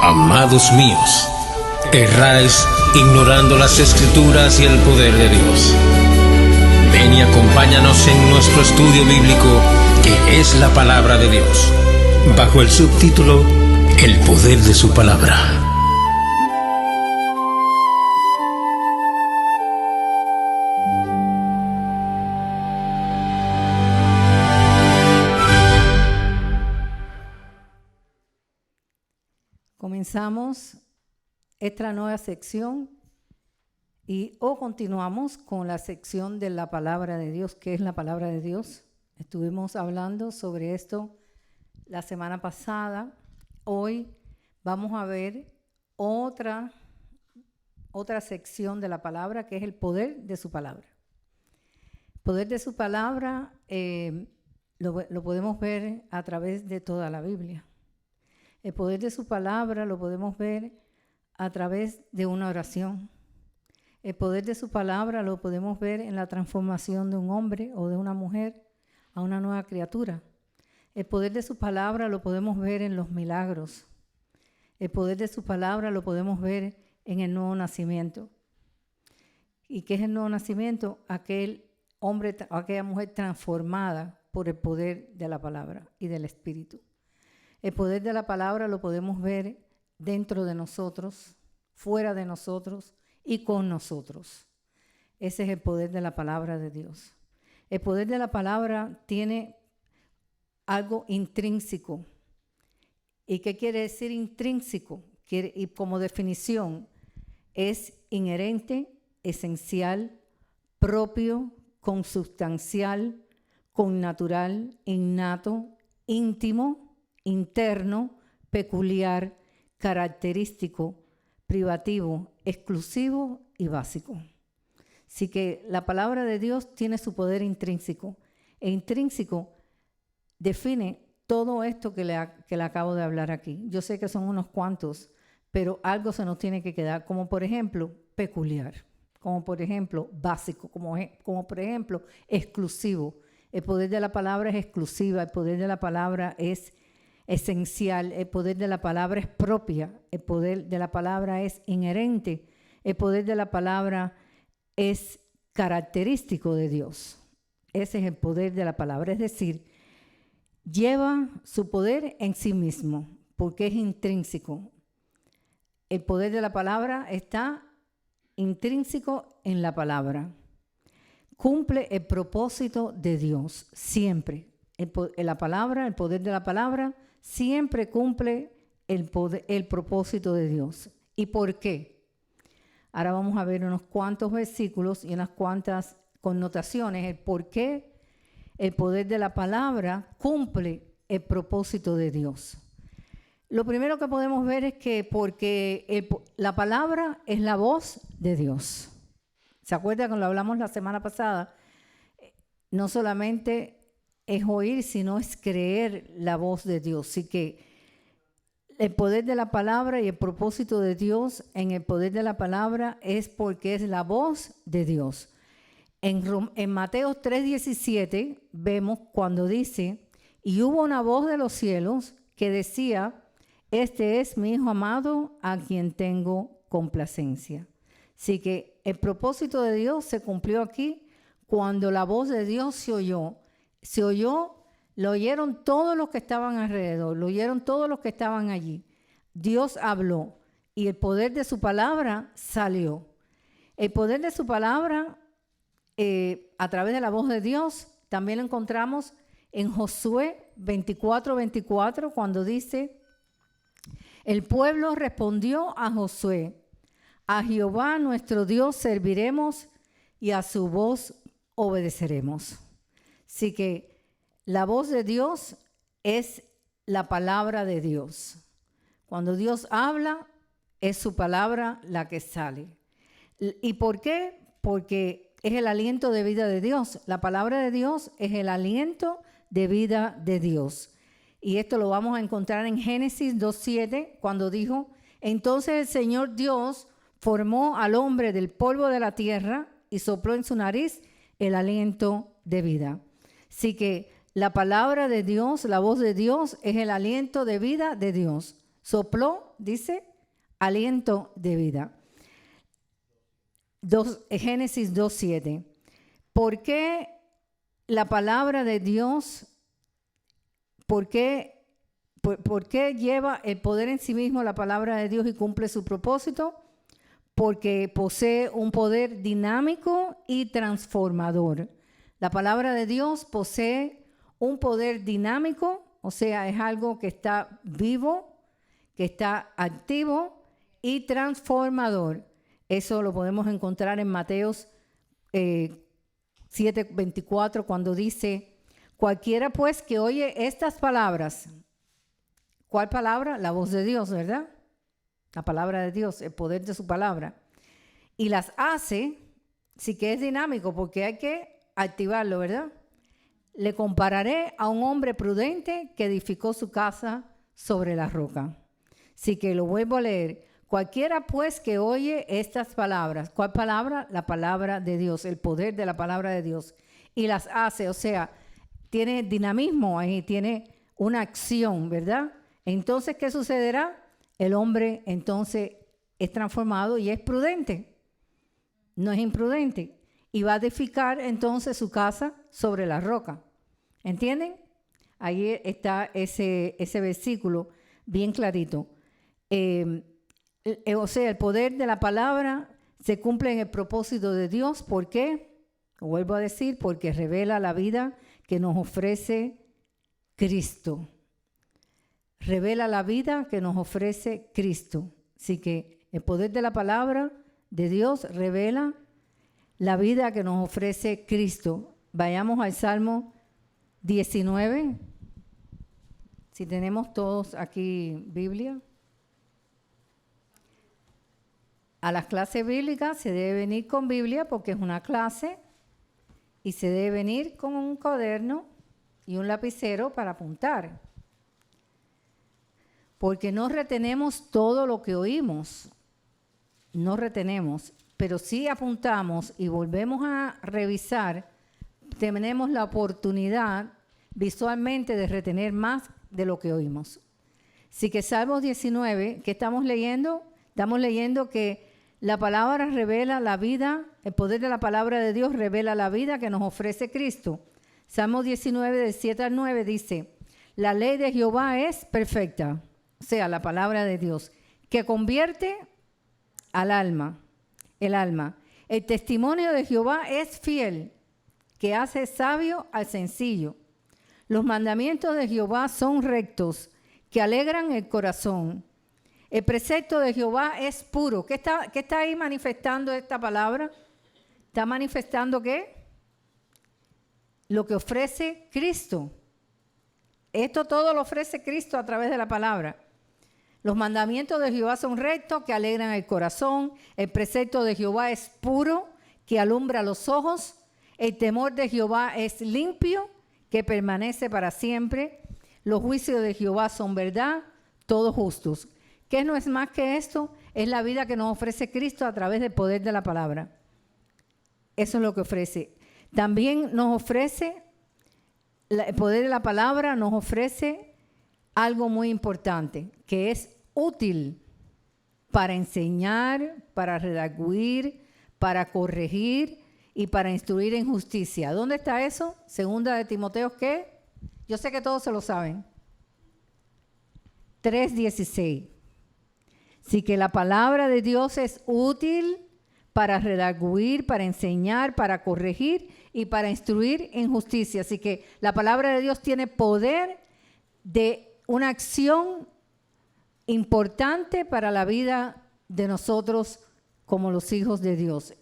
Amados míos, erráis ignorando las Escrituras y el poder de Dios. Ven y acompáñanos en nuestro estudio bíblico, que es la palabra de Dios, bajo el subtítulo El poder de su palabra. Comenzamos esta nueva sección o continuamos con la sección de la palabra de Dios. ¿Qué es la palabra de Dios? Estuvimos hablando sobre esto la semana pasada. Hoy vamos a ver otra sección de la palabra, que es el poder de su palabra. El poder de su palabra lo podemos ver a través de toda la Biblia. El poder de su palabra lo podemos ver a través de una oración. El poder de su palabra lo podemos ver en la transformación de un hombre o de una mujer a una nueva criatura. El poder de su palabra lo podemos ver en los milagros. El poder de su palabra lo podemos ver en el nuevo nacimiento. ¿Y qué es el nuevo nacimiento? Aquel hombre, aquella mujer transformada por el poder de la palabra y del Espíritu. El poder de la palabra lo podemos ver dentro de nosotros, fuera de nosotros y con nosotros. Ese es el poder de la palabra de Dios. El poder de la palabra tiene algo intrínseco. ¿Y qué quiere decir intrínseco? Y como definición, es inherente, esencial, propio, consubstancial, connatural, innato, íntimo, interno, peculiar, característico, privativo, exclusivo y básico. Así que la palabra de Dios tiene su poder intrínseco. E intrínseco define todo esto que le acabo de hablar aquí. Yo sé que son unos cuantos, pero algo se nos tiene que quedar, como por ejemplo, peculiar, como por ejemplo, básico, como por ejemplo, exclusivo. El poder de la palabra es exclusiva, el poder de la palabra es esencial, el poder de la palabra es propia, el poder de la palabra es inherente, el poder de la palabra es característico de Dios. Ese es el poder de la palabra, es decir, lleva su poder en sí mismo, porque es intrínseco. El poder de la palabra está intrínseco en la palabra. Cumple el propósito de Dios, siempre. El poder de la palabra, siempre cumple el propósito de Dios. ¿Y por qué? Ahora vamos a ver unos cuantos versículos y unas cuantas connotaciones, el por qué el poder de la palabra cumple el propósito de Dios. Lo primero que podemos ver es que porque la palabra es la voz de Dios. ¿Se acuerdan cuando lo hablamos la semana pasada? No solamente es oír, sino es creer la voz de Dios. Así que el poder de la palabra y el propósito de Dios en el poder de la palabra es porque es la voz de Dios. En Mateo 3:17 vemos cuando dice, y hubo una voz de los cielos que decía, este es mi Hijo amado a quien tengo complacencia. Así que el propósito de Dios se cumplió aquí cuando la voz de Dios se oyó. Se oyó, lo oyeron todos los que estaban alrededor, lo oyeron todos los que estaban allí. Dios habló y el poder de su palabra salió. El poder de su palabra a través de la voz de Dios también lo encontramos en Josué 24:24 cuando dice, el pueblo respondió a Josué, a Jehová nuestro Dios serviremos y a su voz obedeceremos. Así que la voz de Dios es la palabra de Dios. Cuando Dios habla, es su palabra la que sale. ¿Y por qué? Porque es el aliento de vida de Dios. La palabra de Dios es el aliento de vida de Dios. Y esto lo vamos a encontrar en Génesis 2:7, cuando dijo, entonces el Señor Dios formó al hombre del polvo de la tierra y sopló en su nariz el aliento de vida. Así que la palabra de Dios, la voz de Dios, es el aliento de vida de Dios. Sopló, dice, aliento de vida. Génesis 2:7. ¿Por qué la palabra de Dios, por qué lleva el poder en sí mismo la palabra de Dios y cumple su propósito? Porque posee un poder dinámico y transformador. La palabra de Dios posee un poder dinámico, o sea, es algo que está vivo, que está activo y transformador. Eso lo podemos encontrar en Mateos 7:24, cuando dice: cualquiera pues que oye estas palabras. ¿Cuál palabra? La voz de Dios, ¿verdad? La palabra de Dios, el poder de su palabra. Y las hace, sí que es dinámico, porque hay que activarlo, ¿verdad? Le compararé a un hombre prudente que edificó su casa sobre la roca. Así que lo vuelvo a leer. Cualquiera pues que oye estas palabras. ¿Cuál palabra? La palabra de Dios, el poder de la palabra de Dios. Y las hace, o sea, tiene dinamismo ahí, tiene una acción, ¿verdad? Entonces, ¿qué sucederá? El hombre entonces es transformado y es prudente. No es imprudente. Y va a edificar entonces su casa sobre la roca. ¿Entienden? Ahí está ese versículo bien clarito. O sea, el poder de la palabra se cumple en el propósito de Dios. ¿Por qué? Vuelvo a decir, porque revela la vida que nos ofrece Cristo. Revela la vida que nos ofrece Cristo. Así que el poder de la palabra de Dios revela la vida que nos ofrece Cristo. Vayamos al Salmo 19. Si tenemos todos aquí Biblia. A las clases bíblicas se debe venir con Biblia porque es una clase y se debe venir con un cuaderno y un lapicero para apuntar. Porque no retenemos todo lo que oímos, no retenemos, pero sí apuntamos y volvemos a revisar, tenemos la oportunidad visualmente de retener más de lo que oímos. Así que Salmos 19, ¿qué estamos leyendo? Estamos leyendo que la palabra revela la vida, el poder de la palabra de Dios revela la vida que nos ofrece Cristo. Salmos 19, del 7 al 9 dice: la ley de Jehová es perfecta, o sea, la palabra de Dios, que convierte al alma, el alma. El testimonio de Jehová es fiel, que hace sabio al sencillo. Los mandamientos de Jehová son rectos, que alegran el corazón. El precepto de Jehová es puro. ¿Qué está ahí manifestando esta palabra? Está manifestando ¿qué? Lo que ofrece Cristo. Esto todo lo ofrece Cristo a través de la palabra. Los mandamientos de Jehová son rectos, que alegran el corazón. El precepto de Jehová es puro, que alumbra los ojos. El temor de Jehová es limpio, que permanece para siempre. Los juicios de Jehová son verdad, todos justos. ¿Qué no es más que esto? Es la vida que nos ofrece Cristo a través del poder de la palabra. Eso es lo que ofrece. También nos ofrece, el poder de la palabra nos ofrece algo muy importante, que es útil para enseñar, para redarguir, para corregir y para instruir en justicia. ¿Dónde está eso? Segunda de Timoteo, ¿qué? Yo sé que todos se lo saben. 3:16. Así que la palabra de Dios es útil para redarguir, para enseñar, para corregir y para instruir en justicia. Así que la palabra de Dios tiene poder de una acción importante para la vida de nosotros como los hijos de Dios.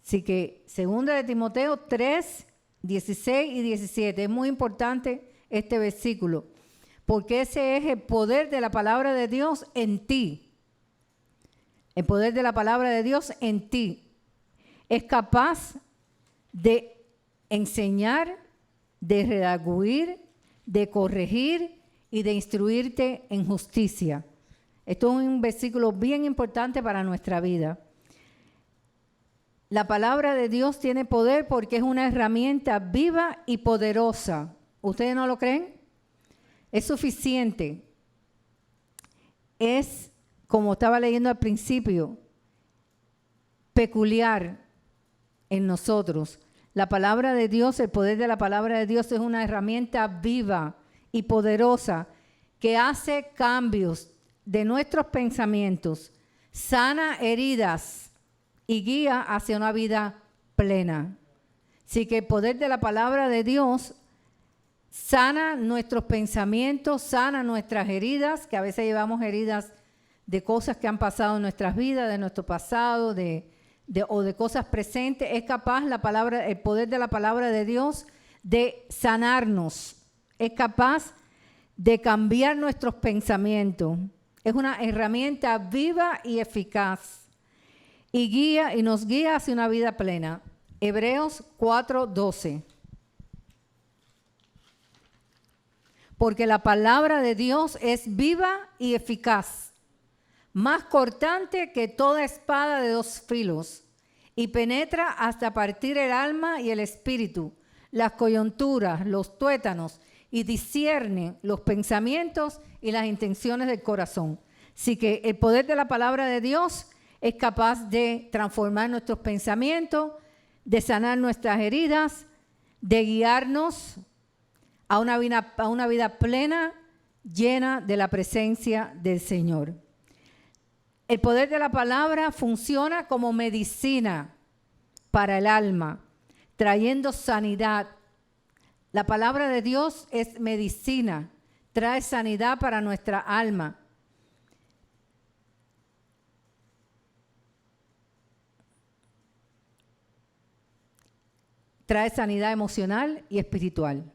Así que 2 de Timoteo 3, 16 y 17. Es muy importante este versículo, porque ese es el poder de la palabra de Dios en ti. El poder de la palabra de Dios en ti es capaz de enseñar, de redarguir, de corregir y de instruirte en justicia. Esto es un versículo bien importante para nuestra vida. La palabra de Dios tiene poder porque es una herramienta viva y poderosa. ¿Ustedes no lo creen? Es suficiente. es, como estaba leyendo al principio, peculiar en nosotros. La palabra de Dios, el poder de la palabra de Dios es una herramienta viva y poderosa que hace cambios de nuestros pensamientos, sana heridas y guía hacia una vida plena. Así que el poder de la palabra de Dios sana nuestros pensamientos, sana nuestras heridas, que a veces llevamos heridas de cosas que han pasado en nuestras vidas, de nuestro pasado, o de cosas presentes. Es capaz el poder de la palabra de Dios de sanarnos. Es capaz de cambiar nuestros pensamientos. Es una herramienta viva y eficaz y nos guía hacia una vida plena. Hebreos 4:12. Porque la palabra de Dios es viva y eficaz, más cortante que toda espada de dos filos, y penetra hasta partir el alma y el espíritu, las coyunturas, los tuétanos, y discierne los pensamientos y las intenciones del corazón. Así que el poder de la palabra de Dios es capaz de transformar nuestros pensamientos, de sanar nuestras heridas, de guiarnos a una vida plena, llena de la presencia del Señor. El poder de la palabra funciona como medicina para el alma, trayendo sanidad. La palabra de Dios es medicina, trae sanidad para nuestra alma. Trae sanidad emocional y espiritual.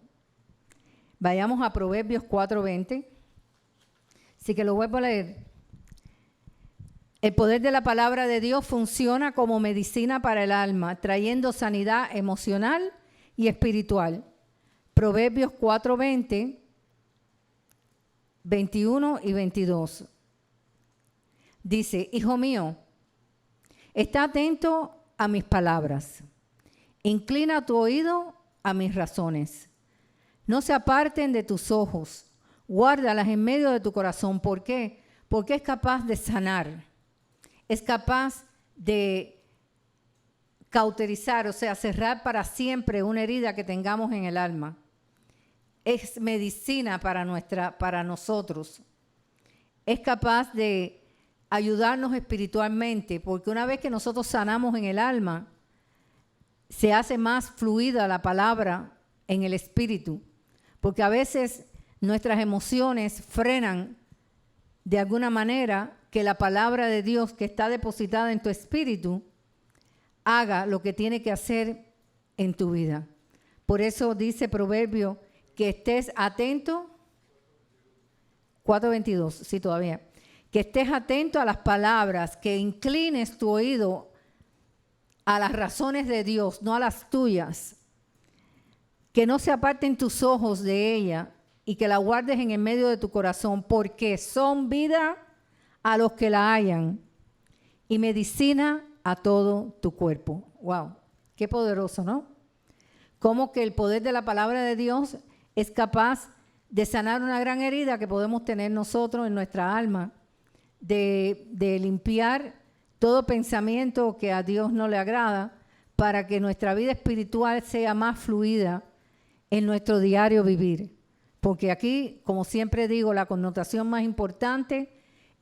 Vayamos a Proverbios 4:20. Así que lo vuelvo a leer. El poder de la palabra de Dios funciona como medicina para el alma, trayendo sanidad emocional y espiritual. Proverbios 4:20, 21 y 22. Dice: Hijo mío, está atento a mis palabras. Inclina tu oído a mis razones. No se aparten de tus ojos. Guárdalas en medio de tu corazón. ¿Por qué? Porque es capaz de sanar. Es capaz de cauterizar, o sea, cerrar para siempre una herida que tengamos en el alma. Es medicina para nosotros. Es capaz de ayudarnos espiritualmente, porque una vez que nosotros sanamos en el alma, se hace más fluida la palabra en el espíritu, porque a veces nuestras emociones frenan de alguna manera que la palabra de Dios que está depositada en tu espíritu haga lo que tiene que hacer en tu vida. Por eso dice Proverbio que estés atento, 4:22, sí, todavía, que estés atento a las palabras, que inclines tu oído a las razones de Dios, no a las tuyas, que no se aparten tus ojos de ella y que la guardes en el medio de tu corazón, porque son vida a los que la hallan y medicina a todo tu cuerpo. Wow, qué poderoso, ¿no? Como que el poder de la palabra de Dios es capaz de sanar una gran herida que podemos tener nosotros en nuestra alma, de limpiar todo pensamiento que a Dios no le agrada, para que nuestra vida espiritual sea más fluida en nuestro diario vivir. Porque aquí, como siempre digo, la connotación más importante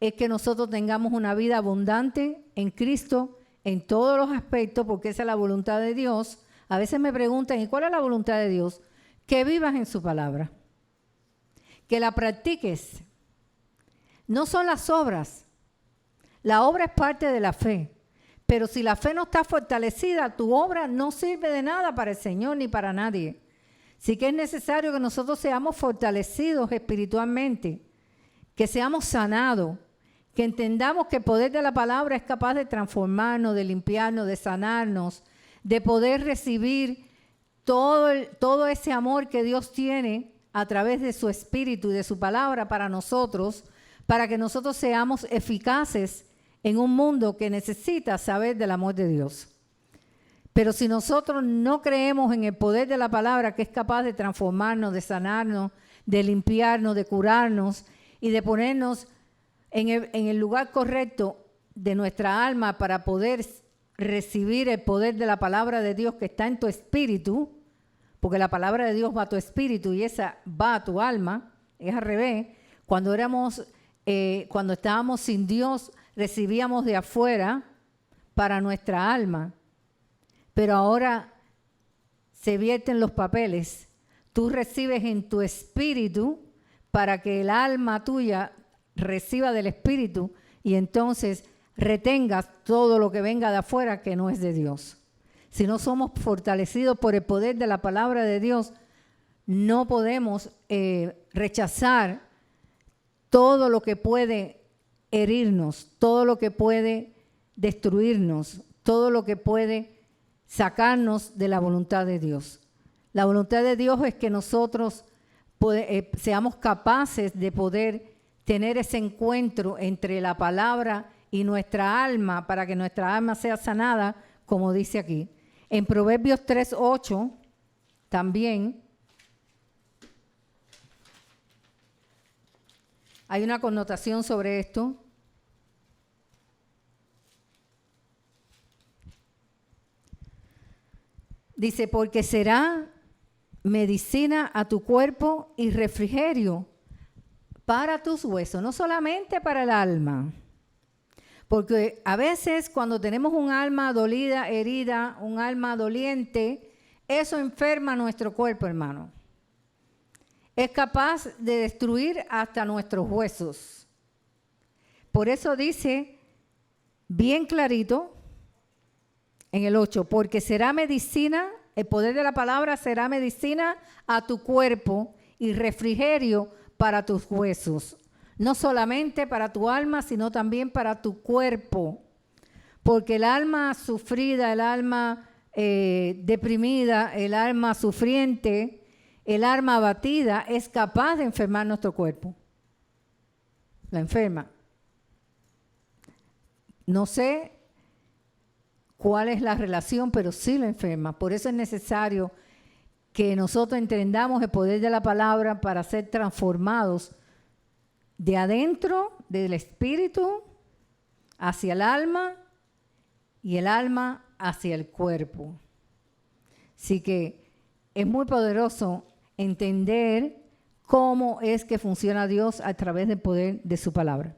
es que nosotros tengamos una vida abundante en Cristo en todos los aspectos, porque esa es la voluntad de Dios. A veces me preguntan, ¿y cuál es la voluntad de Dios? Que vivas en su palabra, que la practiques. No son las obras. La obra es parte de la fe, pero si la fe no está fortalecida, tu obra no sirve de nada para el Señor ni para nadie. Sí que es necesario que nosotros seamos fortalecidos espiritualmente, que seamos sanados, que entendamos que el poder de la palabra es capaz de transformarnos, de limpiarnos, de sanarnos, de poder recibir todo ese amor que Dios tiene a través de su Espíritu y de su palabra para nosotros, para que nosotros seamos eficaces en un mundo que necesita saber del amor de Dios. Pero si nosotros no creemos en el poder de la palabra que es capaz de transformarnos, de sanarnos, de limpiarnos, de curarnos y de ponernos en el lugar correcto de nuestra alma para poder recibir el poder de la palabra de Dios que está en tu espíritu, porque la palabra de Dios va a tu espíritu y esa va a tu alma, es al revés. Cuando estábamos sin Dios, recibíamos de afuera para nuestra alma, pero ahora se vierten los papeles. Tú recibes en tu espíritu para que el alma tuya reciba del espíritu y entonces retengas todo lo que venga de afuera que no es de Dios. Si no somos fortalecidos por el poder de la palabra de Dios, no podemos rechazar todo lo que puede herirnos, todo lo que puede destruirnos, todo lo que puede sacarnos de la voluntad de Dios. La voluntad de Dios es que nosotros seamos capaces de poder tener ese encuentro entre la palabra y nuestra alma para que nuestra alma sea sanada, como dice aquí. En Proverbios 3:8 también hay una connotación sobre esto. Dice, porque será medicina a tu cuerpo y refrigerio para tus huesos, no solamente para el alma. Porque a veces cuando tenemos un alma dolida, herida, un alma doliente, eso enferma nuestro cuerpo, hermano. Es capaz de destruir hasta nuestros huesos. Por eso dice bien clarito en el 8, porque será medicina, el poder de la palabra será medicina a tu cuerpo y refrigerio para tus huesos. No solamente para tu alma, sino también para tu cuerpo. Porque el alma sufrida, el alma deprimida, el alma sufriente, el alma abatida es capaz de enfermar nuestro cuerpo. La enferma. No sé cuál es la relación, pero sí la enferma. Por eso es necesario que nosotros entendamos el poder de la palabra para ser transformados de adentro, del espíritu, hacia el alma y el alma hacia el cuerpo. Así que es muy poderoso entender cómo es que funciona Dios a través del poder de su palabra.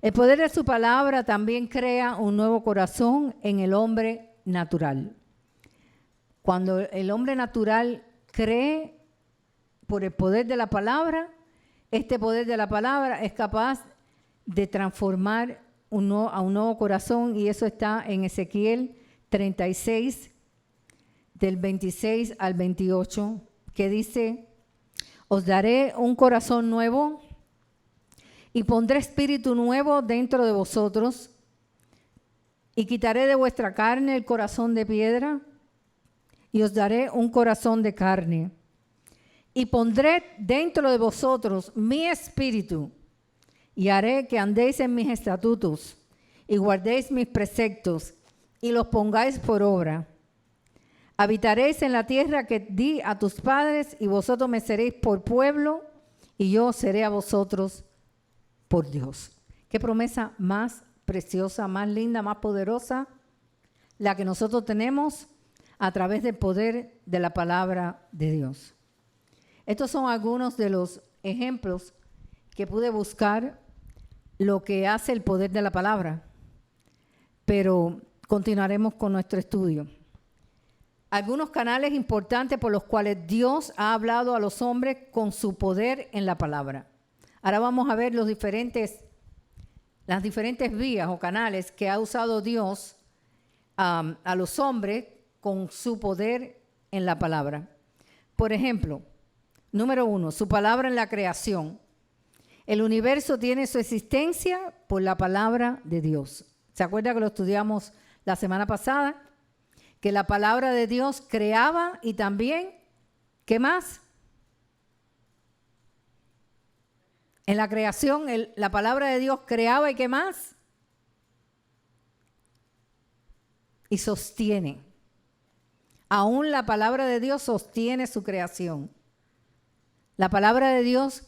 El poder de su palabra también crea un nuevo corazón en el hombre natural. Cuando el hombre natural cree por el poder de la palabra, este poder de la palabra es capaz de transformar a un nuevo corazón, y eso está en Ezequiel 36, del 26 al 28, que dice, os daré un corazón nuevo y pondré espíritu nuevo dentro de vosotros y quitaré de vuestra carne el corazón de piedra y os daré un corazón de carne. Y pondré dentro de vosotros mi espíritu y haré que andéis en mis estatutos y guardéis mis preceptos y los pongáis por obra. Habitaréis en la tierra que di a tus padres y vosotros me seréis por pueblo y yo seré a vosotros por Dios. Qué promesa más preciosa, más linda, más poderosa, la que nosotros tenemos a través del poder de la palabra de Dios. Estos son algunos de los ejemplos que pude buscar lo que hace el poder de la palabra, pero continuaremos con nuestro estudio. Algunos canales importantes por los cuales Dios ha hablado a los hombres con su poder en la palabra. Ahora vamos a ver las diferentes vías o canales que ha usado Dios a los hombres con su poder en la palabra. Por ejemplo, número 1, su palabra en la creación. El universo tiene su existencia por la palabra de Dios. ¿Se acuerda que lo estudiamos la semana pasada? Que la palabra de Dios creaba y también, ¿qué más? En la creación, la palabra de Dios creaba y ¿qué más? Y sostiene. Aún la palabra de Dios sostiene su creación. La palabra de Dios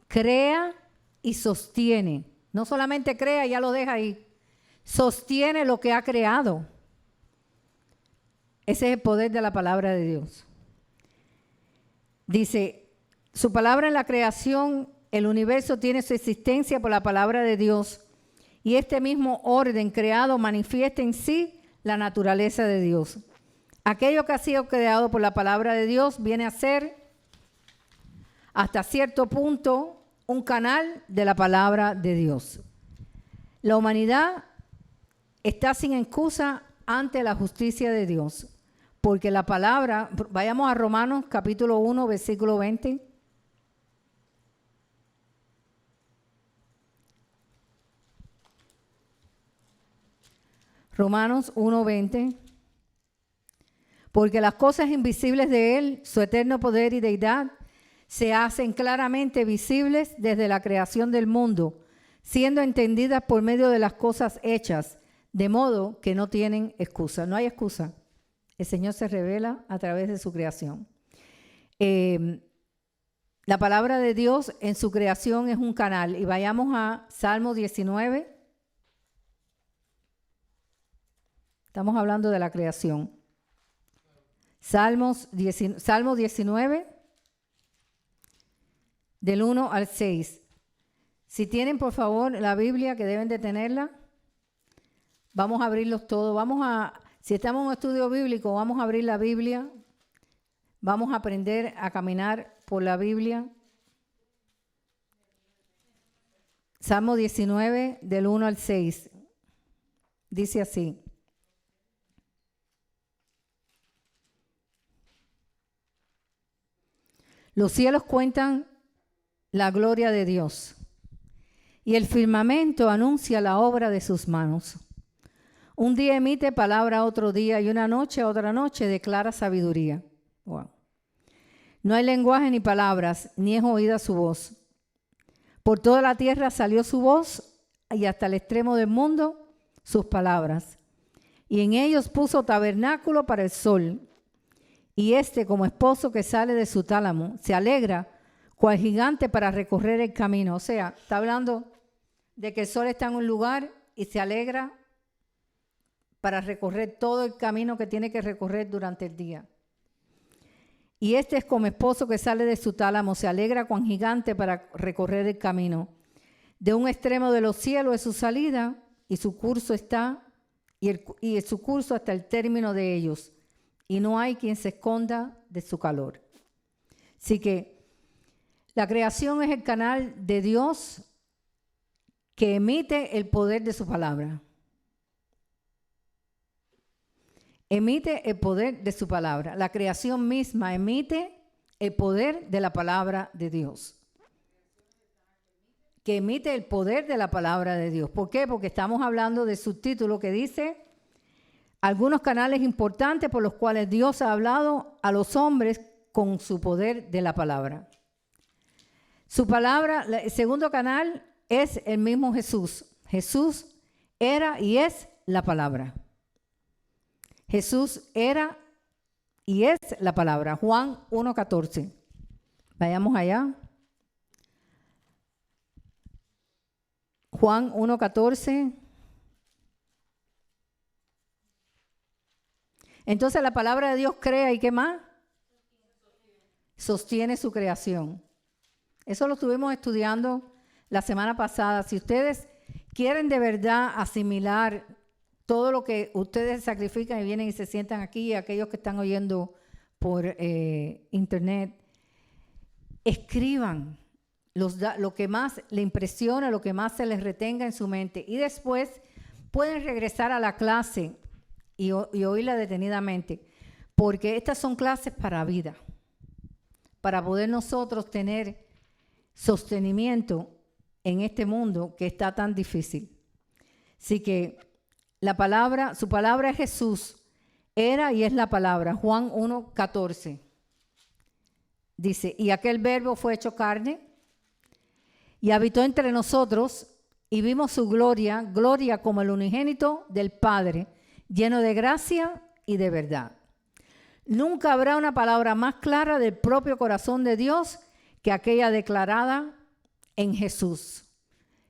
crea y sostiene No solamente crea y ya lo deja ahí. Sostiene lo que ha creado. Ese es el poder de la palabra de Dios. Dice, su palabra en la creación, el universo tiene su existencia por la palabra de Dios. Y este mismo orden creado manifiesta en sí la naturaleza de Dios. Aquello que ha sido creado por la palabra de Dios viene a ser, hasta cierto punto, un canal de la palabra de Dios. La humanidad está sin excusa ante la justicia de Dios, porque la palabra, vayamos a Romanos capítulo 1, versículo 20. Romanos 1:20, porque las cosas invisibles de Él, su eterno poder y deidad, se hacen claramente visibles desde la creación del mundo, siendo entendidas por medio de las cosas hechas, de modo que no tienen excusa. No hay excusa. El Señor se revela a través de su creación. La palabra de Dios en su creación es un canal. Y vayamos a Salmo 19. Estamos hablando de la creación. Salmo 19, del 1 al 6. Si tienen, por favor, la Biblia, que deben de tenerla, vamos a abrirlos todos. Si estamos en un estudio bíblico, vamos a abrir la Biblia. Vamos a aprender a caminar por la Biblia. Salmo 19, del 1 al 6. Dice así. Los cielos cuentan la gloria de Dios, y el firmamento anuncia la obra de sus manos. Un día emite palabra a otro día, y una noche a otra noche declara sabiduría. Wow. No hay lenguaje ni palabras, ni es oída su voz. Por toda la tierra salió su voz, y hasta el extremo del mundo sus palabras. Y en ellos puso tabernáculo para el sol. Y como esposo que sale de su tálamo, se alegra cual gigante para recorrer el camino. O sea, está hablando de que el sol está en un lugar y se alegra para recorrer todo el camino que tiene que recorrer durante el día. Y es como esposo que sale de su tálamo, se alegra cual gigante para recorrer el camino. De un extremo de los cielos es su salida, y su curso su curso hasta el término de ellos. Y no hay quien se esconda de su calor. Así que la creación es el canal de Dios que emite el poder de su palabra. Emite el poder de su palabra. La creación misma emite el poder de la palabra de Dios. Que emite el poder de la palabra de Dios. ¿Por qué? Porque estamos hablando del subtítulo que dice: algunos canales importantes por los cuales Dios ha hablado a los hombres con su poder de la palabra. Su palabra, el segundo canal es el mismo Jesús. Jesús era y es la palabra. Jesús era y es la palabra. Juan 1:14. Vayamos allá. Juan 1:14. Entonces la palabra de Dios crea, ¿y qué más? Sostiene su creación. Eso lo estuvimos estudiando la semana pasada. Si ustedes quieren de verdad asimilar todo lo que ustedes sacrifican y vienen y se sientan aquí, aquellos que están oyendo por internet, escriban lo que más les impresiona, lo que más se les retenga en su mente, y después pueden regresar a la clase y oírla detenidamente, porque estas son clases para vida, para poder nosotros tener sostenimiento en este mundo que está tan difícil. Así que su palabra es Jesús, era y es la palabra. Juan 1:14 dice: y aquel verbo fue hecho carne y habitó entre nosotros, y vimos su gloria, gloria como el unigénito del Padre, lleno de gracia y de verdad. Nunca habrá una palabra más clara del propio corazón de Dios que aquella declarada en Jesús.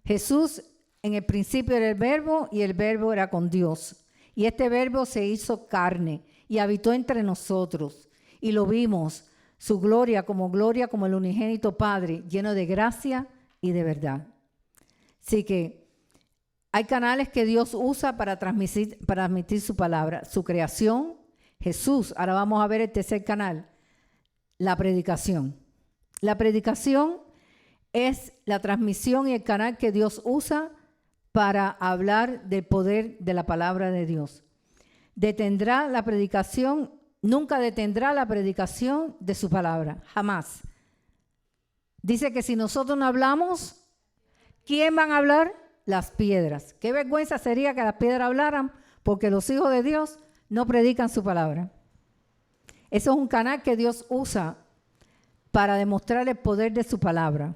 Jesús en el principio era el Verbo y el Verbo era con Dios. Y este Verbo se hizo carne y habitó entre nosotros. Y lo vimos, su gloria como el unigénito Padre, lleno de gracia y de verdad. Así que hay canales que Dios usa para transmitir su palabra, su creación, Jesús. Ahora vamos a ver el tercer canal, la predicación. La predicación es la transmisión y el canal que Dios usa para hablar del poder de la palabra de Dios. Nunca detendrá la predicación de su palabra, jamás. Dice que si nosotros no hablamos, ¿quién van a hablar? Las piedras. Qué vergüenza sería que las piedras hablaran, porque los hijos de Dios no predican su palabra. Eso es un canal que Dios usa para demostrar el poder de su palabra.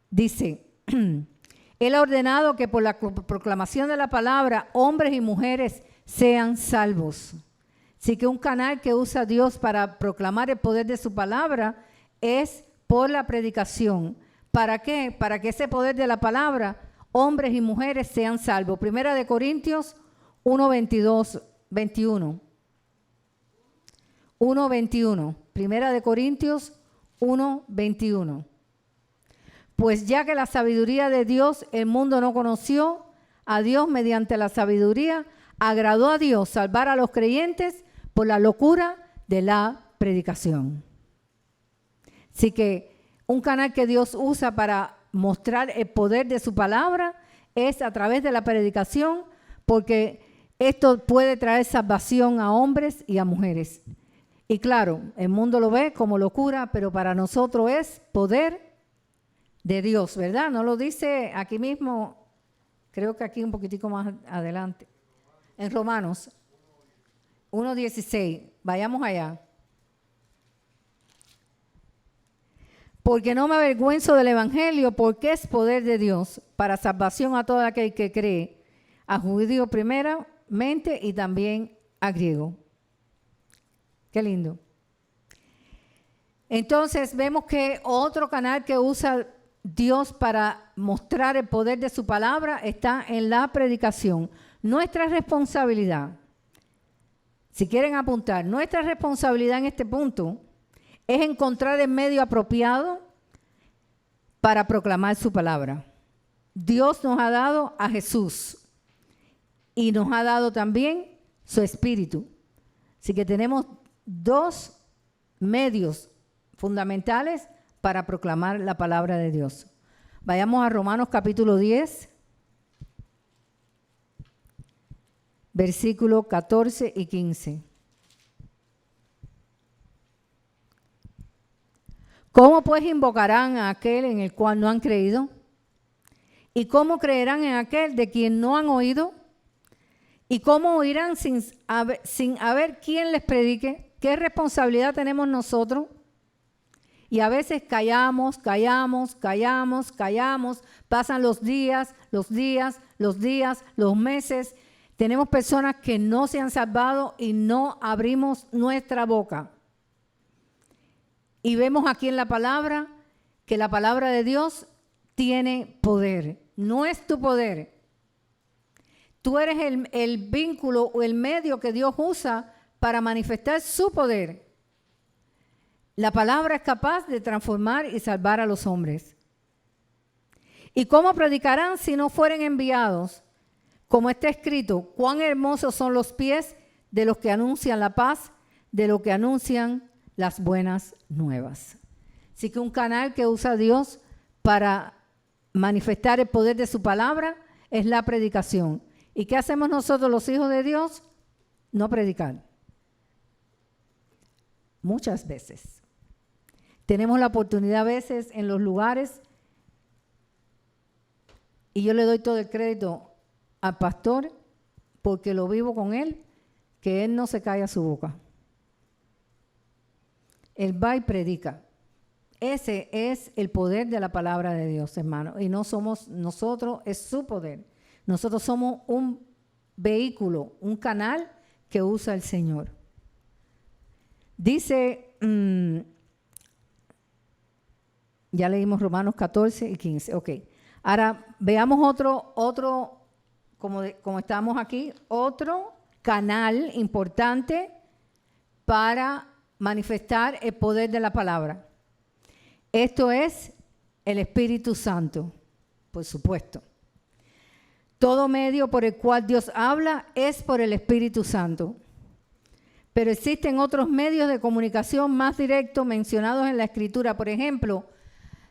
Dice, Él ha ordenado que por la proclamación de la palabra, hombres y mujeres sean salvos. Así que un canal que usa Dios para proclamar el poder de su palabra es por la predicación. ¿Para qué? Para que ese poder de la palabra, hombres y mujeres sean salvos. Primera de Corintios 1:21. Primera de Corintios 1:21. Pues ya que la sabiduría de Dios el mundo no conoció, a Dios mediante la sabiduría agradó a Dios salvar a los creyentes por la locura de la predicación. Así que un canal que Dios usa para mostrar el poder de su palabra es a través de la predicación, porque esto puede traer salvación a hombres y a mujeres. Y claro, el mundo lo ve como locura, pero para nosotros es poder de Dios, ¿verdad? ¿No lo dice aquí mismo? Creo que aquí un poquitico más adelante. En Romanos 1:16. Vayamos allá. Porque no me avergüenzo del evangelio, porque es poder de Dios para salvación a todo aquel que cree, a judío primeramente y también a griego. Qué lindo. Entonces vemos que otro canal que usa Dios para mostrar el poder de su palabra está en la predicación. Nuestra responsabilidad, si quieren apuntar, nuestra responsabilidad en este punto es encontrar el medio apropiado para proclamar su palabra. Dios nos ha dado a Jesús y nos ha dado también su Espíritu. Así que tenemos dos medios fundamentales para proclamar la palabra de Dios. Vayamos a Romanos capítulo 10, versículos 14 y 15. ¿Cómo pues invocarán a aquel en el cual no han creído? ¿Y cómo creerán en aquel de quien no han oído? ¿Y cómo oirán sin haber quien les predique? ¿Qué responsabilidad tenemos nosotros? Y a veces callamos, pasan los días, los meses. Tenemos personas que no se han salvado y no abrimos nuestra boca. Y vemos aquí en la palabra que la palabra de Dios tiene poder. No es tu poder. Tú eres el vínculo o el medio que Dios usa para manifestar su poder. La palabra es capaz de transformar y salvar a los hombres. ¿Y cómo predicarán si no fueren enviados? Como está escrito, cuán hermosos son los pies de los que anuncian la paz, de los que anuncian las buenas nuevas. Así que un canal que usa Dios para manifestar el poder de su palabra es la predicación. ¿Y qué hacemos nosotros los hijos de Dios? No predicar. Muchas veces. Tenemos la oportunidad a veces en los lugares, y yo le doy todo el crédito al pastor porque lo vivo con él, que él no se calla su boca. Él va y predica. Ese es el poder de la palabra de Dios, hermano. Y no somos nosotros, es su poder. Nosotros somos un vehículo, un canal que usa el Señor. Dice, ya leímos Romanos 14 y 15. Ok. Ahora, veamos otro como estamos aquí, otro canal importante para manifestar el poder de la palabra. Esto es el Espíritu Santo, por supuesto. Todo medio por el cual Dios habla es por el Espíritu Santo. Pero existen otros medios de comunicación más directos mencionados en la Escritura. Por ejemplo,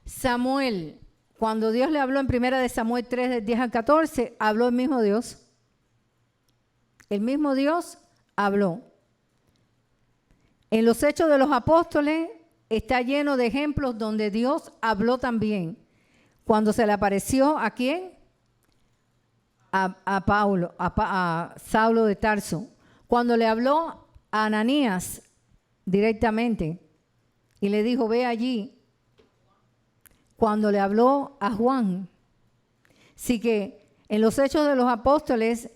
Samuel, cuando Dios le habló en 1 Samuel 3, del 10 al 14, habló el mismo Dios. El mismo Dios habló. En los Hechos de los Apóstoles está lleno de ejemplos donde Dios habló también. Cuando se le apareció, ¿a quién? A Saulo de Tarso. Cuando le habló a Ananías directamente y le dijo, ve allí. Cuando le habló a Juan. Así que en los Hechos de los Apóstoles,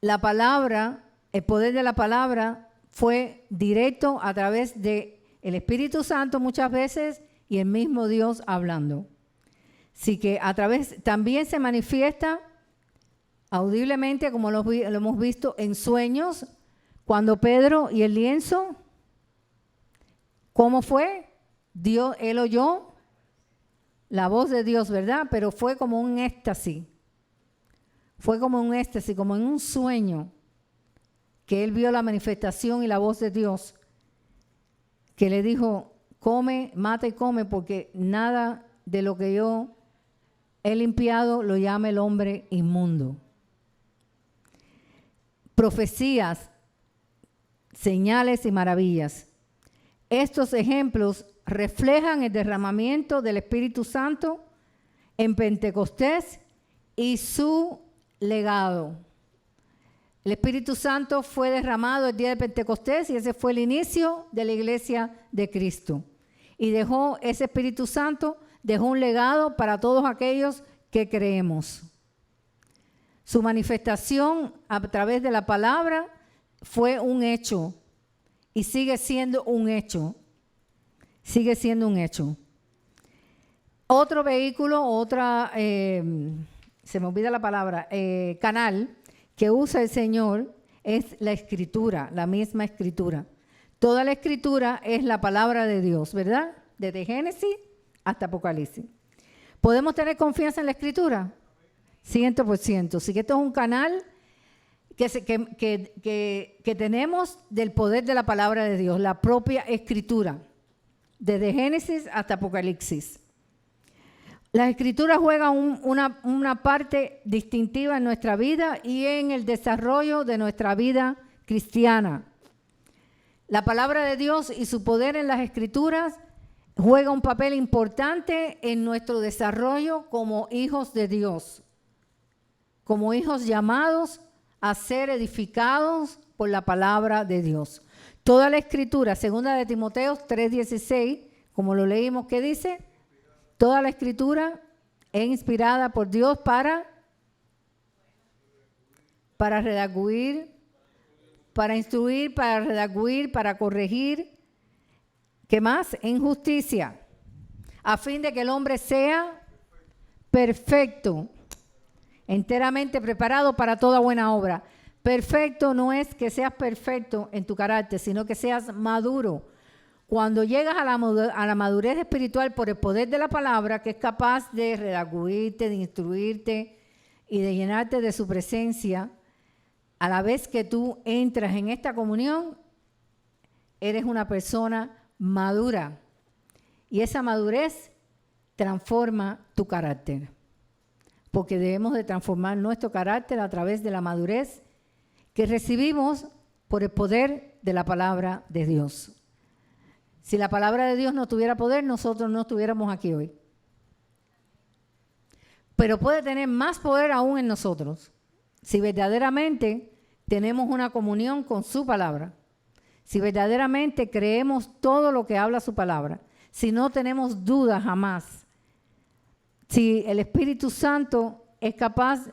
la palabra, el poder de la palabra fue directo a través del Espíritu Santo muchas veces y el mismo Dios hablando. Así que a través, también se manifiesta audiblemente, como lo hemos visto en sueños, cuando Pedro y el lienzo, ¿cómo fue? Él oyó la voz de Dios, ¿verdad? Pero fue como un éxtasis. Fue como un éxtasis, como en un sueño, que él vio la manifestación y la voz de Dios, que le dijo, come, mata y come, porque nada de lo que yo he limpiado lo llama el hombre inmundo. Profecías, señales y maravillas. Estos ejemplos reflejan el derramamiento del Espíritu Santo en Pentecostés y su legado. El Espíritu Santo fue derramado el día de Pentecostés y ese fue el inicio de la iglesia de Cristo. Y ese Espíritu Santo dejó un legado para todos aquellos que creemos. Su manifestación a través de la palabra fue un hecho y sigue siendo un hecho. Sigue siendo un hecho. Otro vehículo, se me olvida la palabra, canal que usa el Señor es la Escritura, la misma Escritura. Toda la Escritura es la palabra de Dios, ¿verdad? Desde Génesis hasta Apocalipsis. ¿Podemos tener confianza en la Escritura? 100%. Así que esto es un canal que tenemos del poder de la palabra de Dios, la propia Escritura, desde Génesis hasta Apocalipsis. Las Escrituras juegan una parte distintiva en nuestra vida y en el desarrollo de nuestra vida cristiana. La palabra de Dios y su poder en las Escrituras juega un papel importante en nuestro desarrollo como hijos de Dios, como hijos llamados a ser edificados por la palabra de Dios. Toda la Escritura, 2 de Timoteo 3:16, como lo leímos, ¿qué dice? Toda la Escritura es inspirada por Dios para redarguir, para instruir, para redarguir, para corregir. ¿Qué más? En justicia, a fin de que el hombre sea perfecto, enteramente preparado para toda buena obra. Perfecto no es que seas perfecto en tu carácter, sino que seas maduro. Cuando llegas a la madurez espiritual por el poder de la palabra, que es capaz de redarguirte, de instruirte y de llenarte de su presencia, a la vez que tú entras en esta comunión, eres una persona madura. Y esa madurez transforma tu carácter. Porque debemos de transformar nuestro carácter a través de la madurez que recibimos por el poder de la palabra de Dios. Si la palabra de Dios no tuviera poder, nosotros no estuviéramos aquí hoy. Pero puede tener más poder aún en nosotros, si verdaderamente tenemos una comunión con su palabra, si verdaderamente creemos todo lo que habla su palabra, si no tenemos duda jamás, si el Espíritu Santo es capaz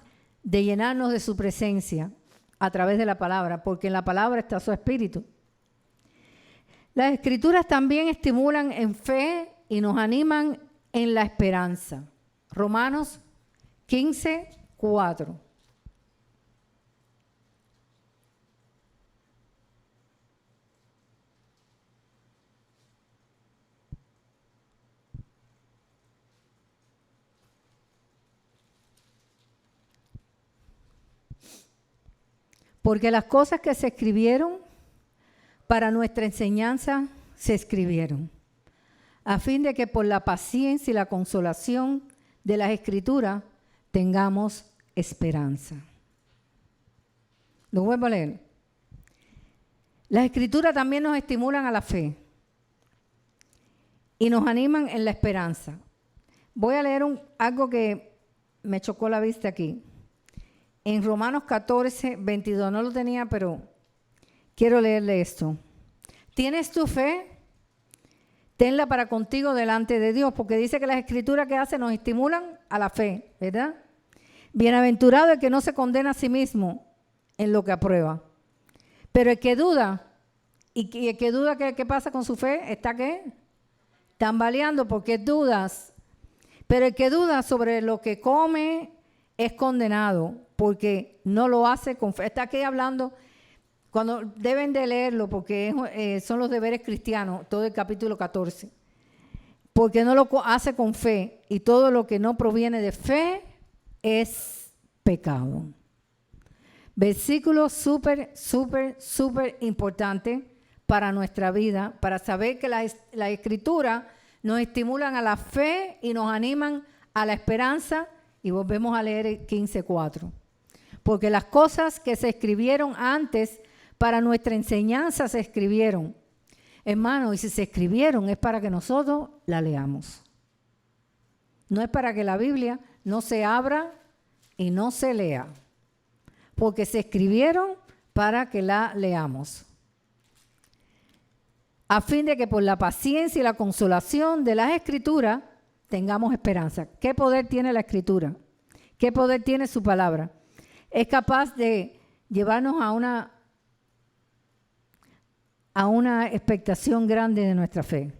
de llenarnos de su presencia a través de la palabra, porque en la palabra está su Espíritu. Las Escrituras también estimulan en fe y nos animan en la esperanza. Romanos 15:4. Porque las cosas que se escribieron para nuestra enseñanza se escribieron, a fin de que por la paciencia y la consolación de las Escrituras tengamos esperanza. Lo vuelvo a leer. Las Escrituras también nos estimulan a la fe y nos animan en la esperanza. Voy a leer algo que me chocó la vista aquí. En Romanos 14:22, no lo tenía, pero quiero leerle esto. ¿Tienes tu fe? Tenla para contigo delante de Dios, porque dice que las escrituras que hace nos estimulan a la fe, ¿verdad? Bienaventurado el que no se condena a sí mismo en lo que aprueba. Pero el que duda, y el que duda, ¿qué pasa con su fe? ¿Está qué? Tambaleando porque dudas. Pero el que duda sobre lo que come es condenado porque no lo hace con fe. Está aquí hablando, cuando deben de leerlo porque son los deberes cristianos, todo el capítulo 14. Porque no lo hace con fe y todo lo que no proviene de fe es pecado. Versículo súper importante para nuestra vida, para saber que la Escritura nos estimulan a la fe y nos animan a la esperanza. Y volvemos a leer el 15:4. Porque las cosas que se escribieron antes para nuestra enseñanza se escribieron. Hermano, y si se escribieron es para que nosotros la leamos. No es para que la Biblia no se abra y no se lea. Porque se escribieron para que la leamos. A fin de que por la paciencia y la consolación de las Escrituras tengamos esperanza. ¿Qué poder tiene la Escritura? ¿Qué poder tiene su palabra? Es capaz de llevarnos a una expectación grande de nuestra fe.